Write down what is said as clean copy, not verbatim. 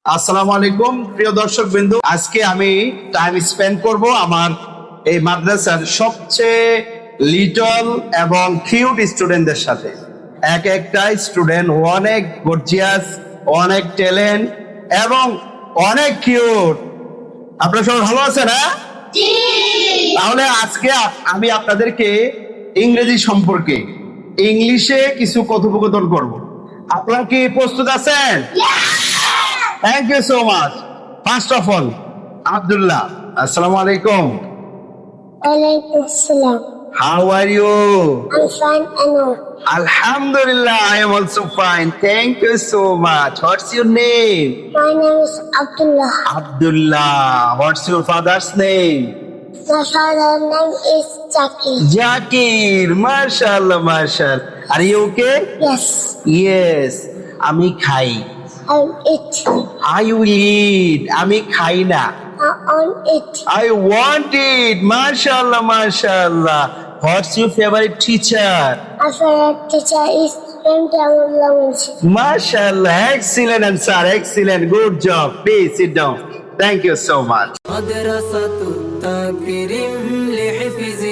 আসসালামু আলাইকুম প্রিয় দর্শক বিন্দু, আজকে আমি টাইম স্পেন্ড করব আমার এই মাদ্রাসার সবচেয়ে লিটল এবং কিউট স্টুডেন্টদের সাথে। এক একটা স্টুডেন্ট অনেক গর্জিয়াস, অনেক ট্যালেন্ট এবং অনেক কিউট। আপনারা সবাই ভালো আছেন? হ্যাঁ, তাহলে আজকে আমি আপনাদেরকে ইংরেজি সম্পর্কে ইংলিশে কিছু কথোপকথন করব। আপনারা কি প্রস্তুত আছেন? Thank you so much. First of all, Abdullah. Assalamu alaikum. Walaikum salam. How are you? I'm fine and all. Alhamdulillah, I am also fine. Thank you so much. What's your name? My name is Abdullah. Abdullah. What's your father's name? My father's name is Jackie. Jakir. Mashallah, mashallah. Are you okay? Yes, Yes. Ami khai. I'll eat. I will eat. Ami khai na. I'll eat. I want it. Mashallah, mashallah. What's your favorite teacher? My favorite teacher is Tamil language. Mashallah. Excellent answer. Excellent. Good job. Please sit down. Thank you so much. مدرسة التكريم لحفظ